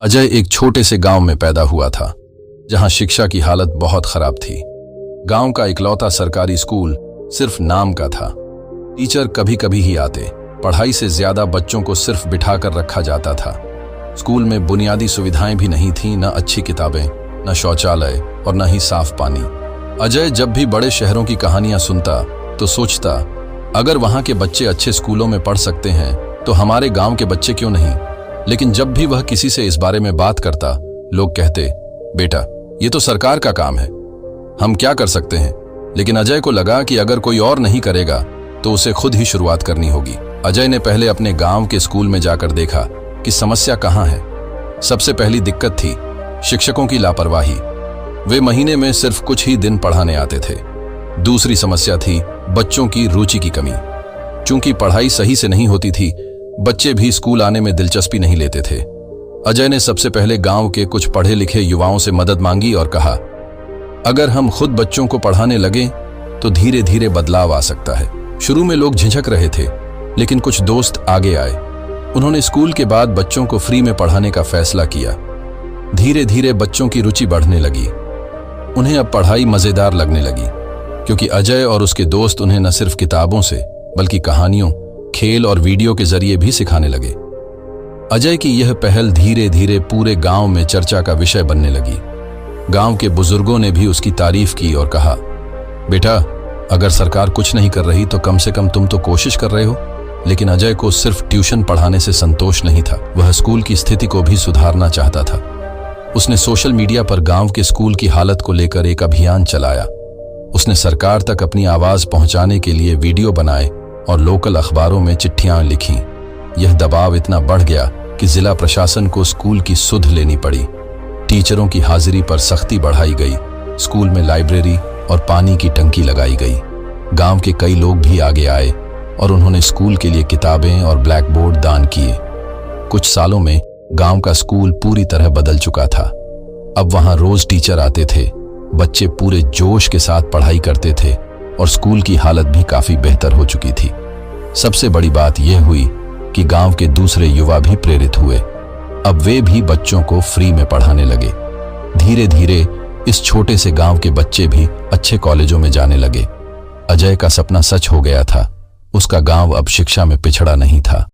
अजय एक छोटे से गांव में पैदा हुआ था, जहां शिक्षा की हालत बहुत खराब थी। गांव का इकलौता सरकारी स्कूल सिर्फ नाम का था। टीचर कभी कभी ही आते, पढ़ाई से ज्यादा बच्चों को सिर्फ बिठाकर रखा जाता था। स्कूल में बुनियादी सुविधाएं भी नहीं थीं, न अच्छी किताबें, न शौचालय और न ही साफ पानी। अजय जब भी बड़े शहरों की कहानियां सुनता तो सोचता, अगर वहां के बच्चे अच्छे स्कूलों में पढ़ सकते हैं तो हमारे गांव के बच्चे क्यों नहीं। लेकिन जब भी वह किसी से इस बारे में बात करता, लोग कहते, बेटा ये तो सरकार का काम है, हम क्या कर सकते हैं। लेकिन अजय को लगा कि अगर कोई और नहीं करेगा तो उसे खुद ही शुरुआत करनी होगी। अजय ने पहले अपने गांव के स्कूल में जाकर देखा कि समस्या कहां है। सबसे पहली दिक्कत थी शिक्षकों की लापरवाही। वे महीने में सिर्फ कुछ ही दिन पढ़ाने आते थे। दूसरी समस्या थी बच्चों की रुचि की कमी। चूंकि पढ़ाई सही से नहीं होती थी, बच्चे भी स्कूल आने में दिलचस्पी नहीं लेते थे। अजय ने सबसे पहले गांव के कुछ पढ़े लिखे युवाओं से मदद मांगी और कहा, अगर हम खुद बच्चों को पढ़ाने लगे तो धीरे धीरे बदलाव आ सकता है। शुरू में लोग झिझक रहे थे, लेकिन कुछ दोस्त आगे आए। उन्होंने स्कूल के बाद बच्चों को फ्री में पढ़ाने का फैसला किया। धीरे धीरे बच्चों की रुचि बढ़ने लगी। उन्हें अब पढ़ाई मजेदार लगने लगी, क्योंकि अजय और उसके दोस्त उन्हें न सिर्फ किताबों से बल्कि कहानियों, खेल और वीडियो के जरिए भी सिखाने लगे। अजय की यह पहल धीरे धीरे पूरे गांव में चर्चा का विषय बनने लगी। गांव के बुजुर्गों ने भी उसकी तारीफ की और कहा, बेटा अगर सरकार कुछ नहीं कर रही तो कम से कम तुम तो कोशिश कर रहे हो। लेकिन अजय को सिर्फ ट्यूशन पढ़ाने से संतोष नहीं था, वह स्कूल की स्थिति को भी सुधारना चाहता था। उसने सोशल मीडिया पर गांव के स्कूल की हालत को लेकर एक अभियान चलाया। उसने सरकार तक अपनी आवाज पहुंचाने के लिए वीडियो बनाए और लोकल अखबारों में चिट्ठियां लिखीं। यह दबाव इतना बढ़ गया कि जिला प्रशासन को स्कूल की सुध लेनी पड़ी। टीचरों की हाजिरी पर सख्ती बढ़ाई गई। स्कूल में लाइब्रेरी और पानी की टंकी लगाई गई। गांव के कई लोग भी आगे आए और उन्होंने स्कूल के लिए किताबें और ब्लैक बोर्ड दान किए। कुछ सालों में गांव का स्कूल पूरी तरह बदल चुका था। अब वहां रोज टीचर आते थे, बच्चे पूरे जोश के साथ पढ़ाई करते थे और स्कूल की हालत भी काफी बेहतर हो चुकी थी। सबसे बड़ी बात यह हुई कि गांव के दूसरे युवा भी प्रेरित हुए। अब वे भी बच्चों को फ्री में पढ़ाने लगे। धीरे धीरे इस छोटे से गांव के बच्चे भी अच्छे कॉलेजों में जाने लगे। अजय का सपना सच हो गया था। उसका गांव अब शिक्षा में पिछड़ा नहीं था।